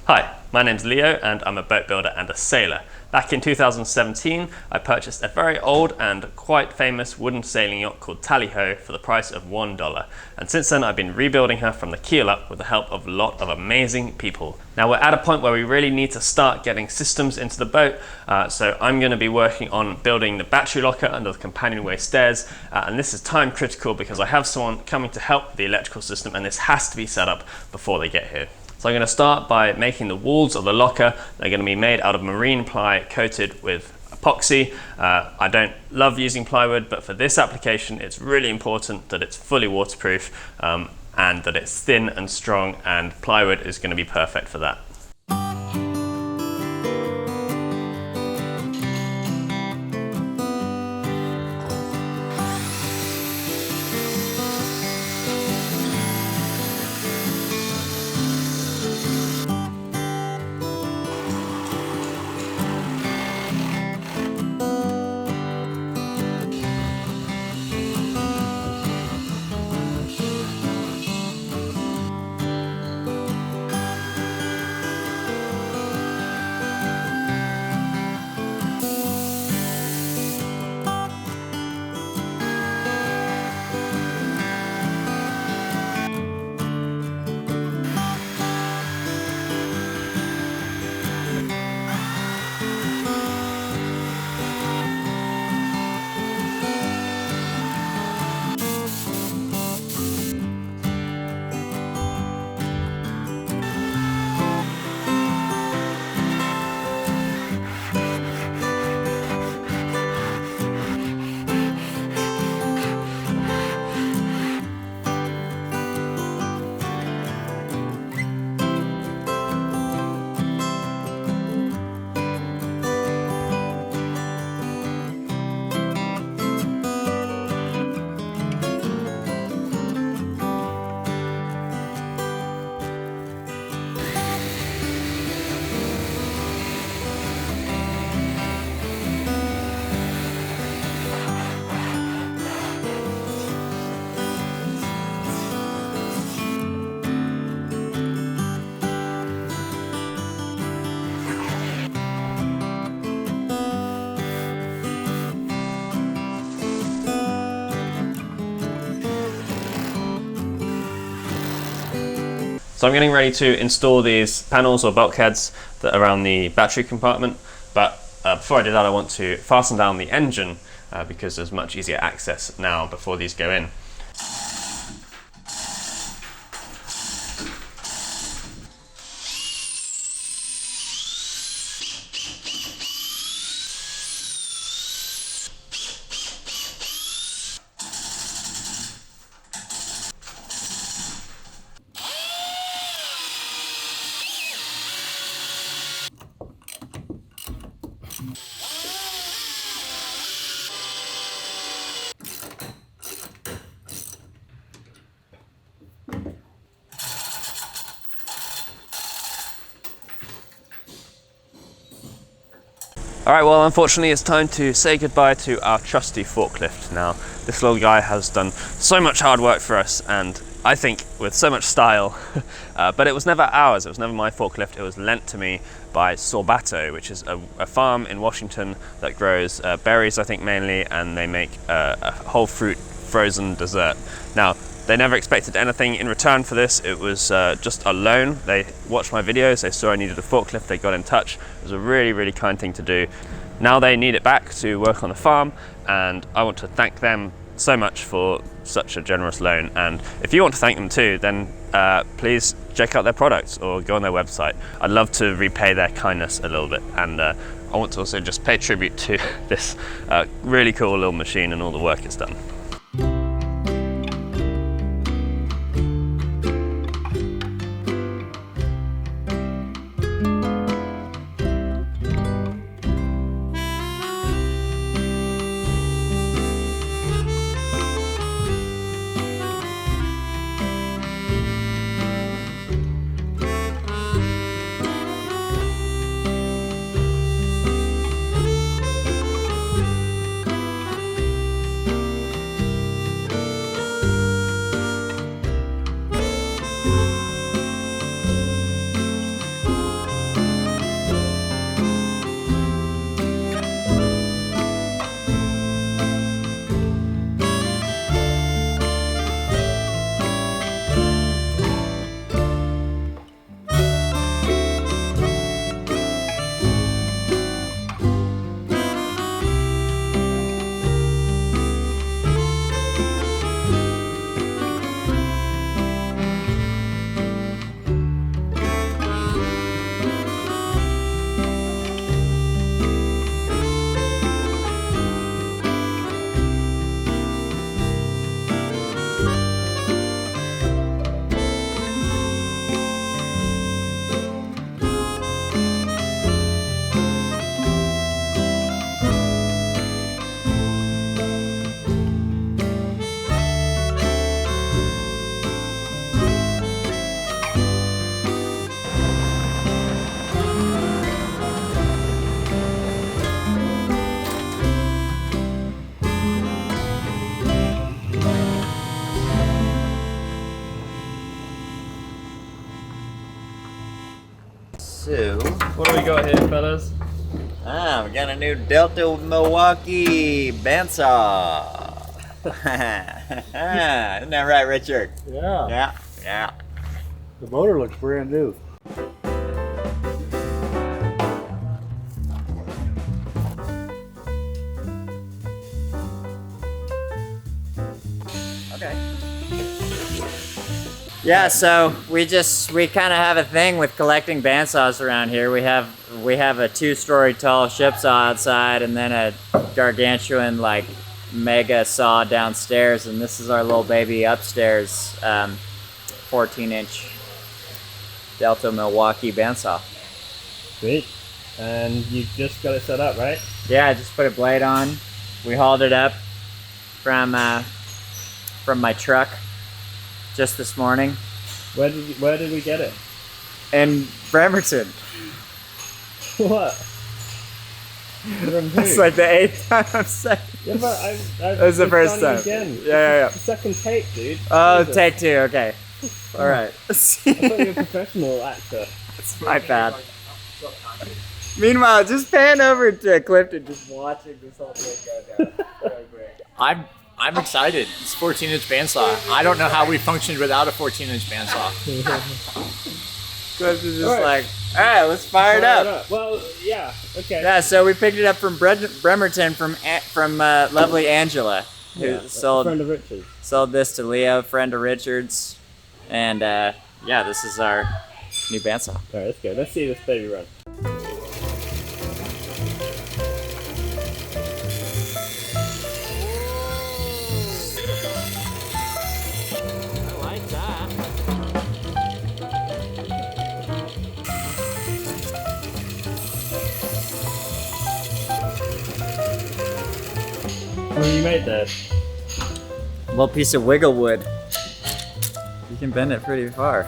Hi, my name's Leo and I'm a boat builder and a sailor. Back in 2017, I purchased a very old and quite famous wooden sailing yacht called Tally-Ho for the price of $1. And since then I've been rebuilding her from the keel up with the help of a lot of amazing people. Now we're at a point where we really need to start getting systems into the boat, so I'm going to be working on building the battery locker under the companionway stairs, and this is time critical because I have someone coming to help with the electrical system and this has to be set up before they get here. So I'm going to start by making the walls of the locker. They're going to be made out of marine ply coated with epoxy. I don't love using plywood, but for this application it's really important that it's fully waterproof and that it's thin and strong, and plywood is going to be perfect for that. So I'm getting ready to install these panels or bulkheads that are around the battery compartment, but before I do that I want to fasten down the engine because there's much easier access now before these go in. Alright, well unfortunately it's time to say goodbye to our trusty forklift. Now this little guy has done so much hard work for us, and I think with so much style, but it was never ours, it was never my forklift. It was lent to me by Sorbato, which is a farm in Washington that grows berries I think mainly, and they make a whole fruit frozen dessert. Now they never expected anything in return for this. It was just a loan. They watched my videos, they saw I needed a forklift, they got in touch. It was a really, really kind thing to do. Now they need it back to work on the farm, and I want to thank them so much for such a generous loan. And if you want to thank them too, then please check out their products or go on their website. I'd love to repay their kindness a little bit, and I want to also just pay tribute to this really cool little machine and all the work it's done. So, What do we got here, fellas? we got a new Delta Milwaukee bandsaw. Isn't that right, Richard? Yeah. Yeah. The motor looks brand new. Okay. Yeah, so we kind of have a thing with collecting bandsaws around here. We have a 2-story tall ship saw outside, and then a gargantuan like mega saw downstairs, and this is our little baby upstairs, 14-inch Delta Milwaukee bandsaw. Sweet. And you just got it set up, right? Yeah, I just put a blade on. We hauled it up from my truck just this morning. Where did we get it? In Bremerton. What? It's like the 8th time I'm saying. Yeah, but I've That's the first time. Again. Yeah. Second take, dude. Oh, take 2, okay. Alright. I thought you were a professional actor. It's my bad. Meanwhile, just pan over to Clifton, just watching this whole thing go down. I'm excited. It's a 14-inch bandsaw. I don't know how we functioned without a 14-inch bandsaw. Clifton's just like, alright, let's fire it up. Well, yeah, okay. Yeah, so we picked it up from Bremerton from lovely Angela, who A friend of Richard's. sold this to Leo, friend of Richard's, and yeah, this is our new bandsaw. Alright, let's go. Let's see this baby run. I like that. What have you made there? A little piece of wiggle wood. You can bend it pretty far.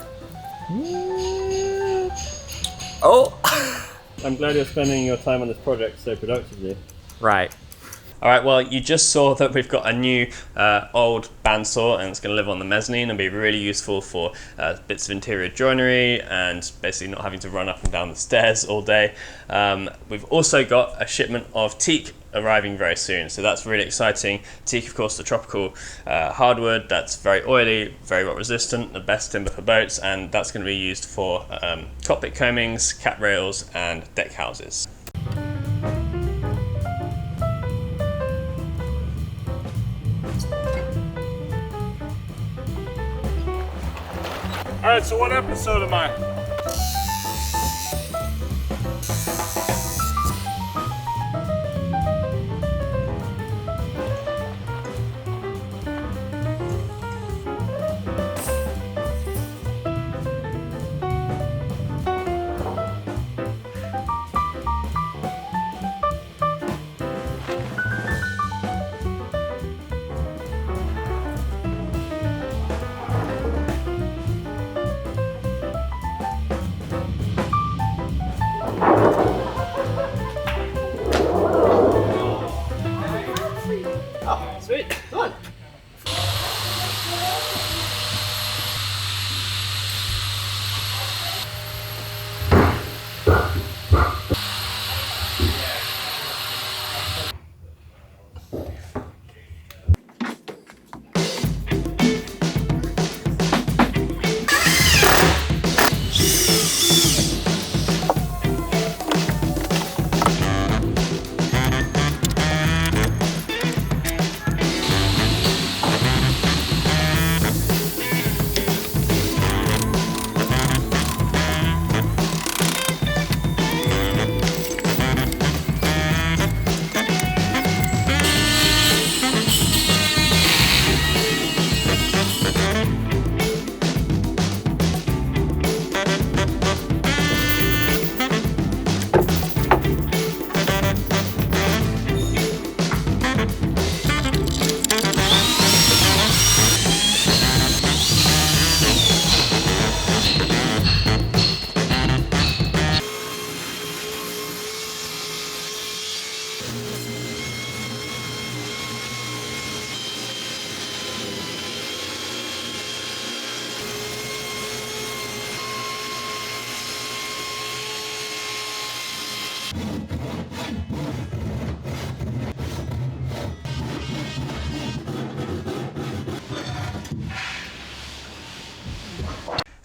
Oh! I'm glad you're spending your time on this project so productively. Right. All right, well, you just saw that we've got a new old bandsaw, and it's going to live on the mezzanine and be really useful for bits of interior joinery and basically not having to run up and down the stairs all day. We've also got a shipment of teak arriving very soon, so that's really exciting. Teak, of course, the tropical hardwood that's very oily, very rot resistant, the best timber for boats, and that's going to be used for cockpit combings, cat rails, and deck houses. Alright, so what episode am I?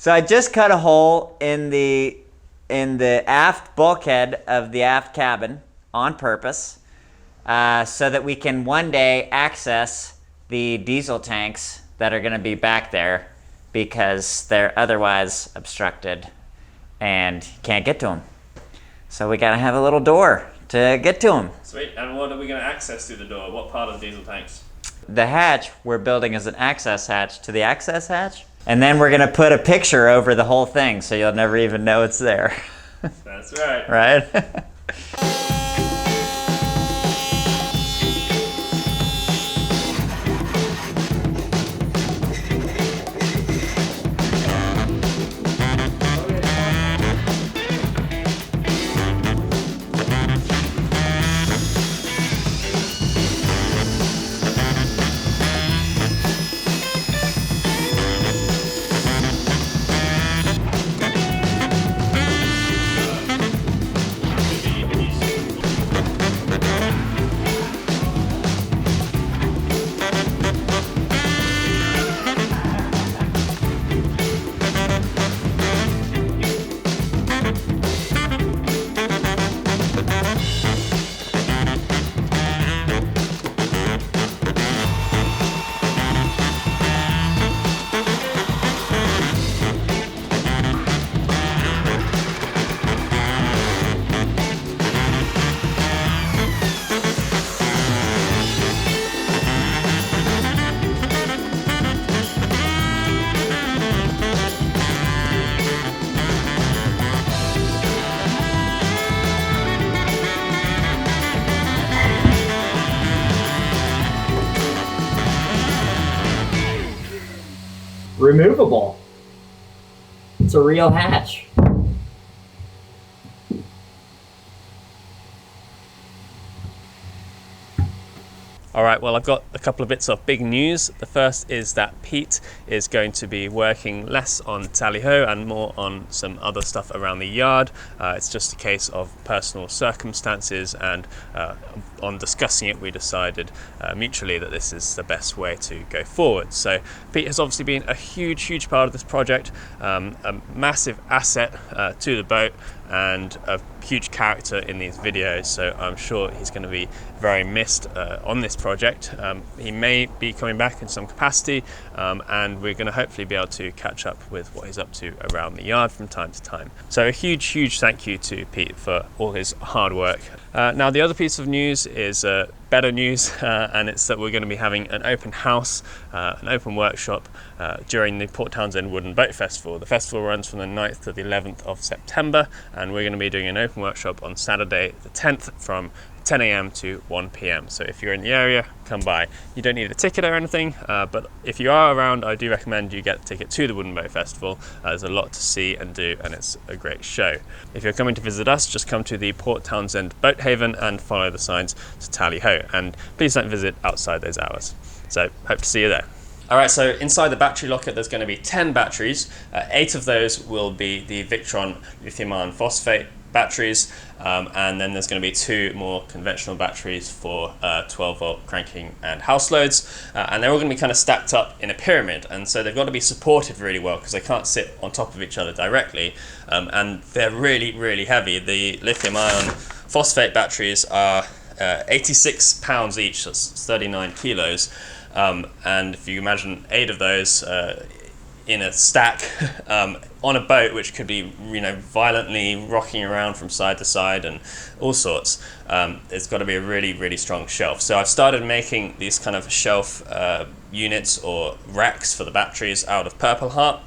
So I just cut a hole in the aft bulkhead of the aft cabin on purpose, so that we can one day access the diesel tanks that are going to be back there, because they're otherwise obstructed and can't get to them. So we got to have a little door to get to them. Sweet. And what are we going to access through the door? What part of the diesel tanks? The hatch we're building is an access hatch to the access hatch. And then we're going to put a picture over the whole thing so you'll never even know it's there. That's right. Right? Removable. It's a real hatch. All right, well, I've got a couple of bits of big news. The first is that Pete is going to be working less on tally-ho and more on some other stuff around the yard. It's just a case of personal circumstances, and on discussing it, we decided mutually that this is the best way to go forward. So Pete has obviously been a huge part of this project, a massive asset to the boat, and a huge character in these videos, so I'm sure he's going to be very missed on this project. He may be coming back in some capacity, and we're going to hopefully be able to catch up with what he's up to around the yard from time to time. So a huge thank you to Pete for all his hard work. Now the other piece of news is better news, and it's that we're going to be having an open house, an open workshop during the Port Townsend Wooden Boat Festival. The festival runs from the 9th to the 11th of September, and we're going to be doing an open workshop on Saturday the 10th from 10 a.m. to 1 p.m. So if you're in the area, come by. You don't need a ticket or anything, but if you are around, I do recommend you get a ticket to the Wooden Boat Festival. There's a lot to see and do, and it's a great show. If you're coming to visit us, just come to the Port Townsend Boat Haven and follow the signs to tally-ho, and please don't visit outside those hours. So hope to see you there. All right, so inside the battery locker, there's going to be 10 batteries. 8 of those will be the Victron lithium iron phosphate batteries, and then there's going to be 2 more conventional batteries for 12-volt cranking and house loads, and they're all going to be kind of stacked up in a pyramid, and so they've got to be supported really well because they can't sit on top of each other directly, and they're really heavy. The lithium ion phosphate batteries are 86 pounds each, that's 39 kilos. And if you imagine 8 of those in a stack on a boat, which could be, violently rocking around from side to side and all sorts, it's got to be a really strong shelf. So I've started making these kind of shelf units or racks for the batteries out of Purple Heart.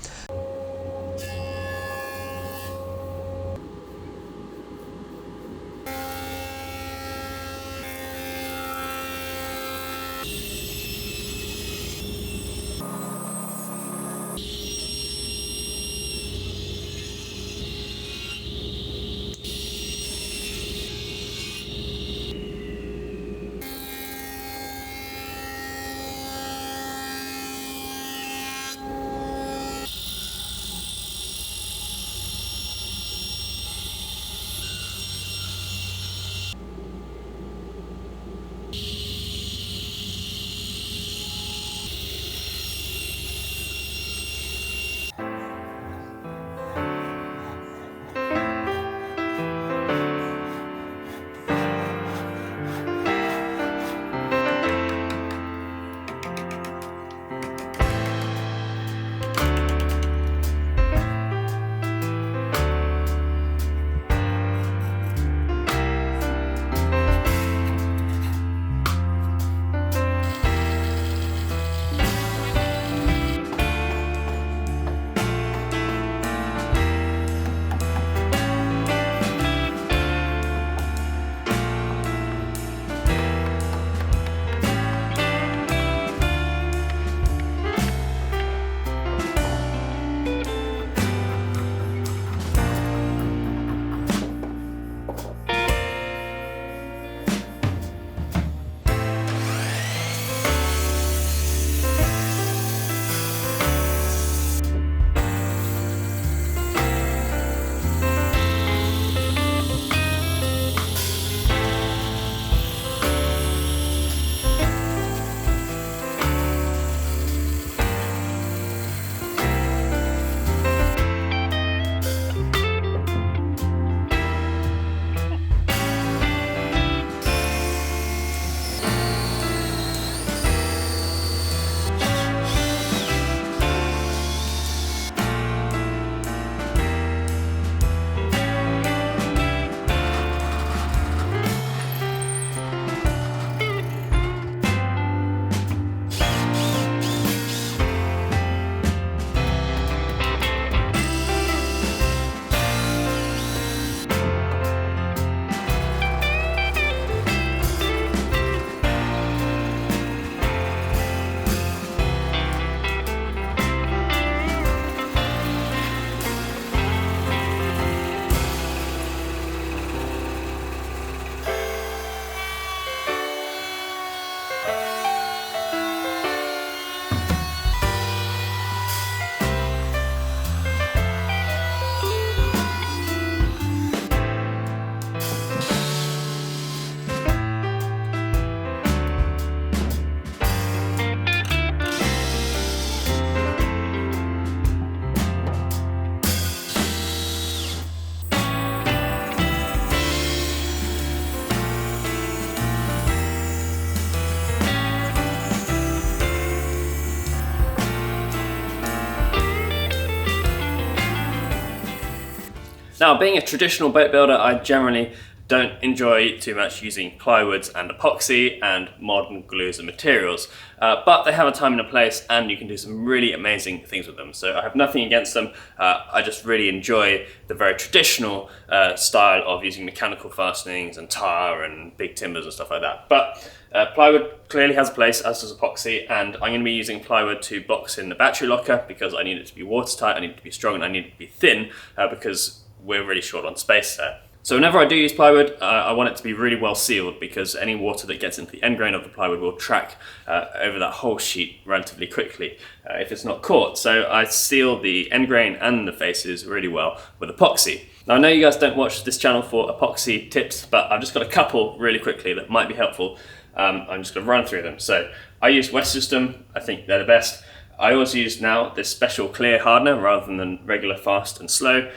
Now, being a traditional boat builder, I generally don't enjoy too much using plywoods and epoxy and modern glues and materials, but they have a time and a place, and you can do some really amazing things with them. So I have nothing against them. I just really enjoy the very traditional style of using mechanical fastenings and tar and big timbers and stuff like that. But plywood clearly has a place, as does epoxy, and I'm going to be using plywood to box in the battery locker because I need it to be watertight, I need it to be strong, and I need it to be thin because we're really short on space there. So whenever I do use plywood, I want it to be really well sealed, because any water that gets into the end grain of the plywood will track over that whole sheet relatively quickly if it's not caught. So I seal the end grain and the faces really well with epoxy. Now, I know you guys don't watch this channel for epoxy tips, but I've just got a couple really quickly that might be helpful. I'm just going to run through them. So I use West System. I think they're the best. I always use now this special clear hardener rather than regular fast and slow.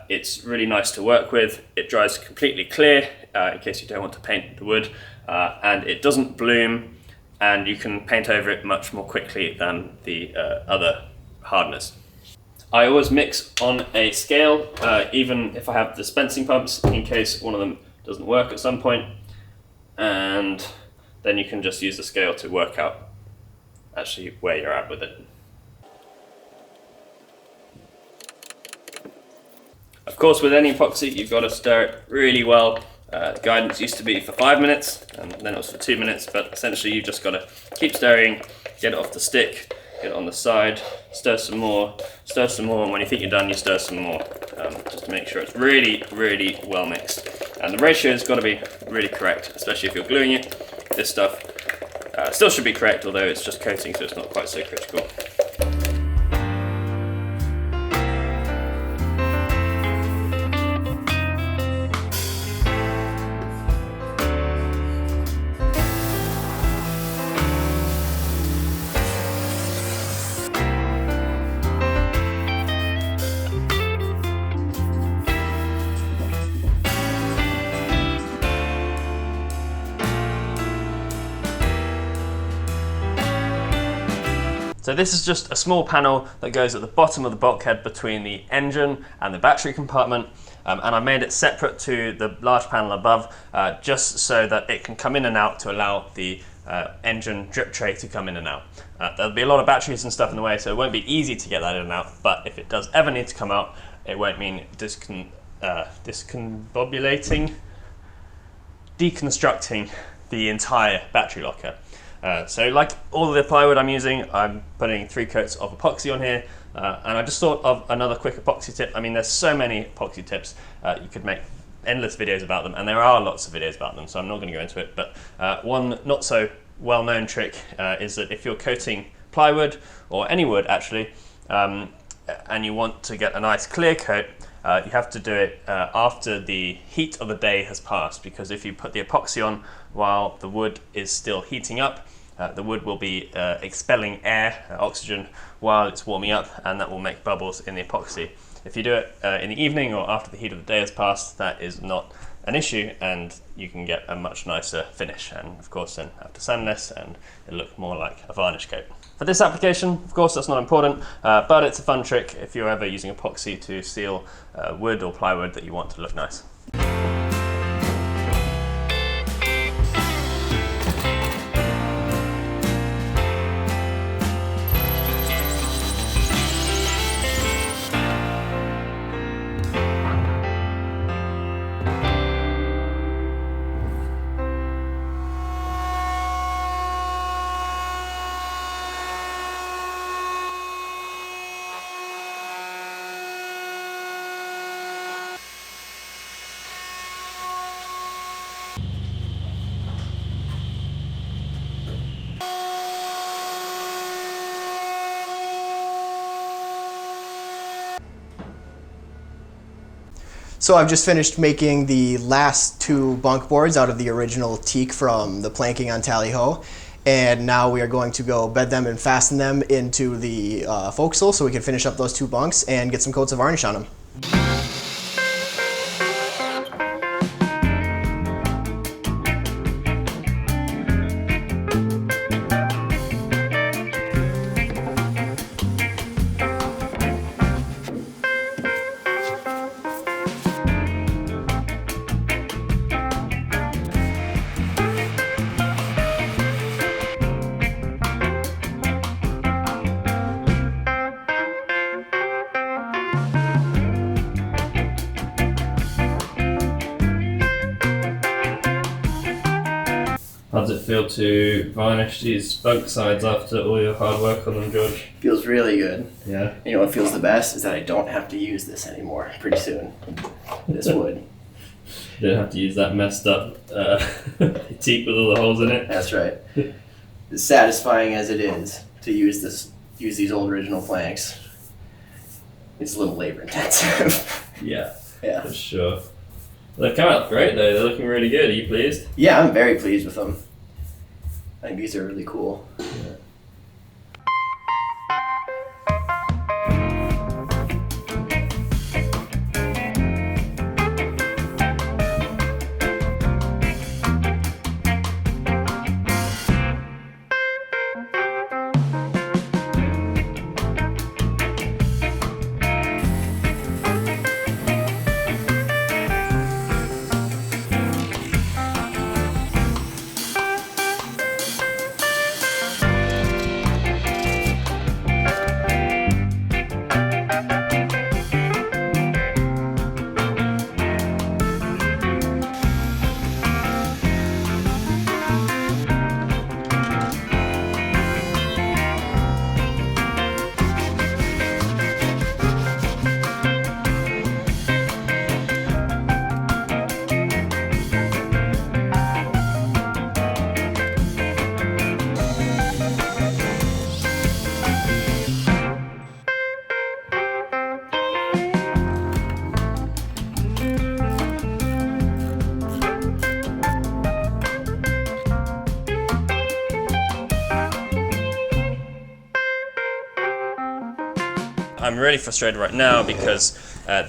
It's really nice to work with. It dries completely clear in case you don't want to paint the wood, and it doesn't bloom, and you can paint over it much more quickly than the other hardeners. I always mix on a scale, even if I have dispensing pumps, in case one of them doesn't work at some point, and then you can just use the scale to work out actually where you're at with it. Of course, with any epoxy, you've got to stir it really well. The guidance used to be for 5 minutes, and then it was for 2 minutes, but essentially you've just got to keep stirring, get it off the stick, get it on the side, stir some more, and when you think you're done, you stir some more, just to make sure it's really, really well mixed. And the ratio has got to be really correct, especially if you're gluing it. This stuff still should be correct, although it's just coating, so it's not quite so critical. So this is just a small panel that goes at the bottom of the bulkhead between the engine and the battery compartment, and I made it separate to the large panel above, just so that it can come in and out to allow the engine drip tray to come in and out. There'll be a lot of batteries and stuff in the way, so it won't be easy to get that in and out, but if it does ever need to come out, it won't mean deconstructing the entire battery locker. So like all of the plywood I'm using, I'm putting 3 coats of epoxy on here, and I just thought of another quick epoxy tip. I mean, there's so many epoxy tips, you could make endless videos about them, and there are lots of videos about them, so I'm not going to go into it, but one not so well-known trick is that if you're coating plywood, or any wood actually, and you want to get a nice clear coat, you have to do it after the heat of the day has passed, because if you put the epoxy on while the wood is still heating up, the wood will be expelling air, oxygen, while it's warming up, and that will make bubbles in the epoxy. If you do it in the evening or after the heat of the day has passed, that is not an issue, and you can get a much nicer finish, and of course then have to sand this and it'll look more like a varnish coat. For this application, of course, that's not important, but it's a fun trick if you're ever using epoxy to seal wood or plywood that you want to look nice. So I've just finished making the last 2 bunk boards out of the original teak from the planking on Tally Ho, and now we are going to go bed them and fasten them into the forecastle so we can finish up those 2 bunks and get some coats of varnish on them. How does it feel to varnish these bunk sides after all your hard work on them, George? Feels really good. Yeah. You know what feels the best is that I don't have to use this anymore pretty soon. This wood. You don't have to use that messed up teak with all the holes in it. That's right. As satisfying as it is to use these old original planks, it's a little labor intensive. Yeah, Yeah. for sure. They've come out great though, they're looking really good. Are you pleased? Yeah, I'm very pleased with them. I think these are really cool. I'm really frustrated right now because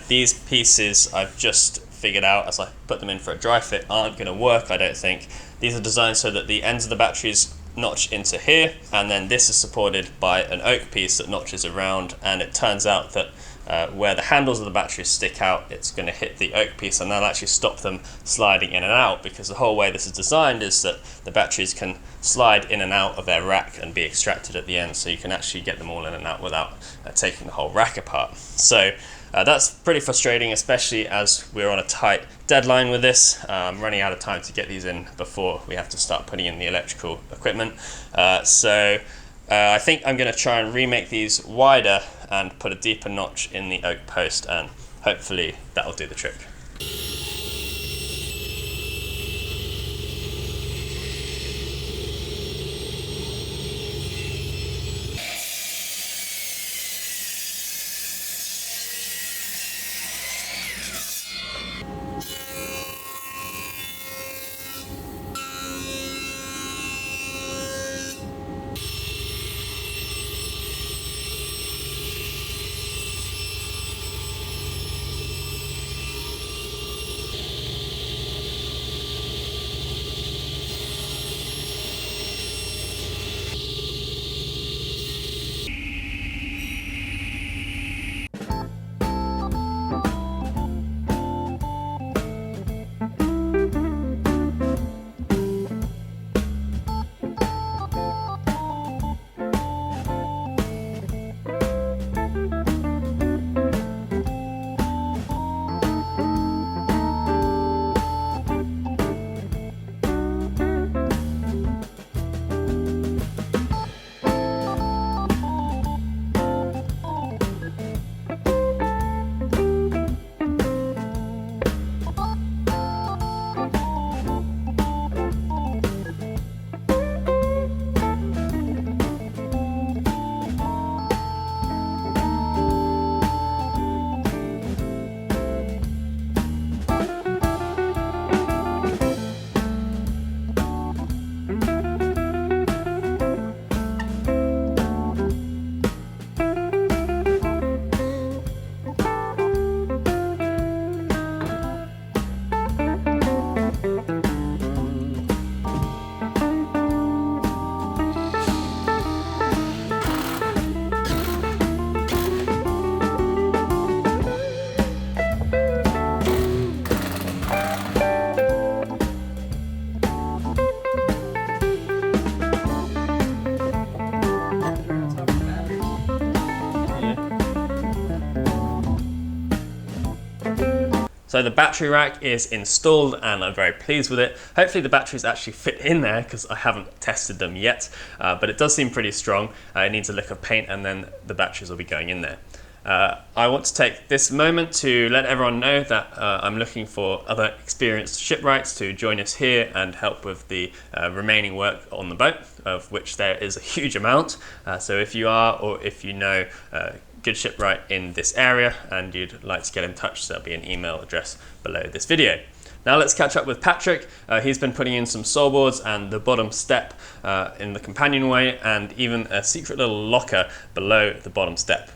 these pieces I've just figured out as I put them in for a dry fit aren't going to work, I don't think. These are designed so that the ends of the batteries notch into here, and then this is supported by an oak piece that notches around, and it turns out that where the handles of the batteries stick out, it's going to hit the oak piece, and that'll actually stop them sliding in and out, because the whole way this is designed is that the batteries can slide in and out of their rack and be extracted at the end, so you can actually get them all in and out without taking the whole rack apart. So that's pretty frustrating, especially as we're on a tight deadline with this. I'm running out of time to get these in before we have to start putting in the electrical equipment. I think I'm going to try and remake these wider and put a deeper notch in the oak post, and hopefully that'll do the trick. So the battery rack is installed and I'm very pleased with it. Hopefully the batteries actually fit in there because I haven't tested them yet, but it does seem pretty strong. It needs a lick of paint and then the batteries will be going in there. I want to take this moment to let everyone know that I'm looking for other experienced shipwrights to join us here and help with the remaining work on the boat, of which there is a huge amount. So if you are, or if you know good shipwright in this area and you'd like to get in touch, there'll be an email address below this video. Now let's catch up with Patrick. He's been putting in some soul boards and the bottom step in the companionway and even a secret little locker below the bottom step.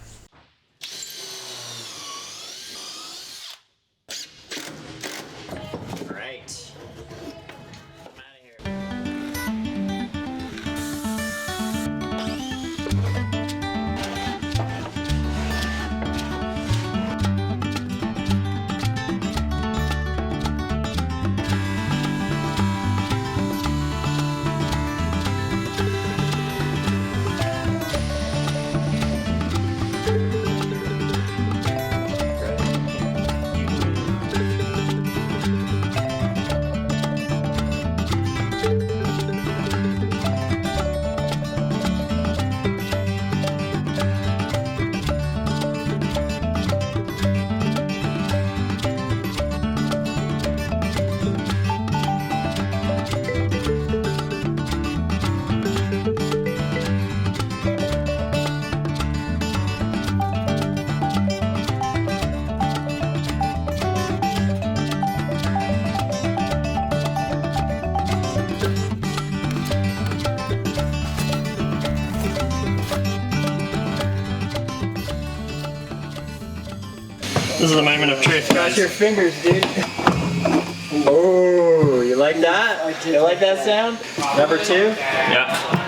This is the moment of truth, guys. Cross your fingers, dude. Oh, you like that? You like that sound? Number 2? Yeah.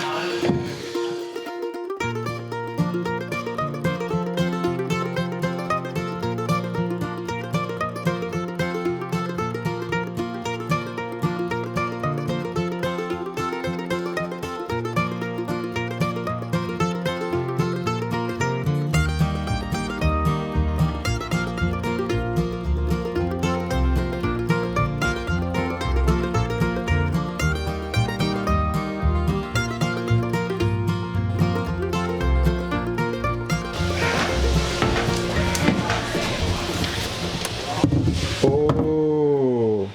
Oh.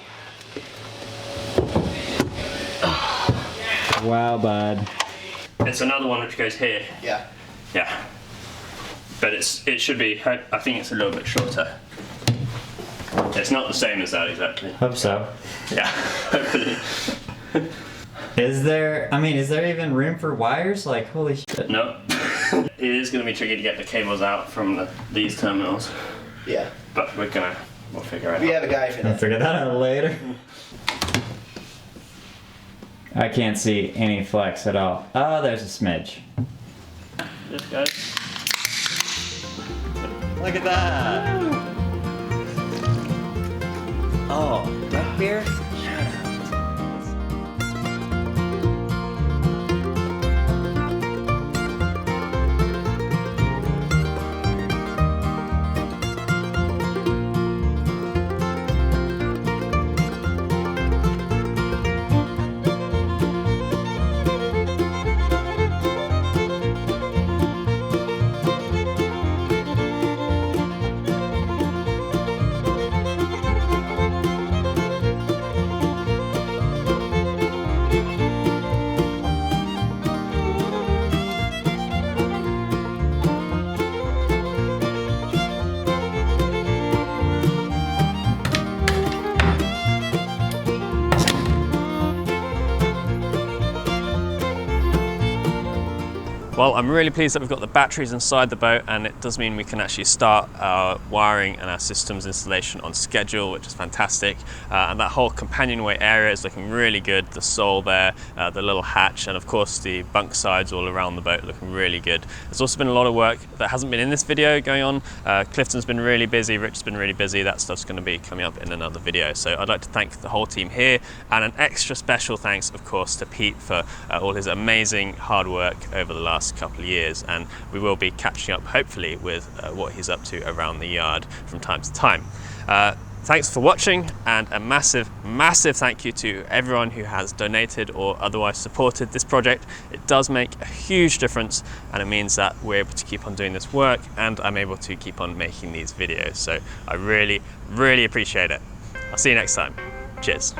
Wow, bud. It's another one which goes here. Yeah. Yeah. But it should be, I think it's a little bit shorter. It's not the same as that exactly. Hope so. Yeah, hopefully. Is there even room for wires? Like, holy shit. No. It is going to be tricky to get the cables out from these terminals. Yeah. But we'll figure it out. We have a guy for I'll that. figure that out later. I can't see any flex at all. Oh, there's a smidge. This guys. Look at that. Oh, duck beer? Well, I'm really pleased that we've got the batteries inside the boat, and it does mean we can actually start our wiring and our systems installation on schedule, which is fantastic. And that whole companionway area is looking really good. The sole there, the little hatch, and of course the bunk sides all around the boat looking really good. There's also been a lot of work that hasn't been in this video going on. Clifton's been really busy, Rich has been really busy. That stuff's going to be coming up in another video. So I'd like to thank the whole team here, and an extra special thanks, of course, to Pete for all his amazing hard work over the last couple of years, and we will be catching up hopefully with what he's up to around the yard from time to time. Thanks for watching, and a massive, massive thank you to everyone who has donated or otherwise supported this project. It does make a huge difference, and it means that we're able to keep on doing this work, and I'm able to keep on making these videos. So I really, really appreciate it. I'll see you next time. Cheers.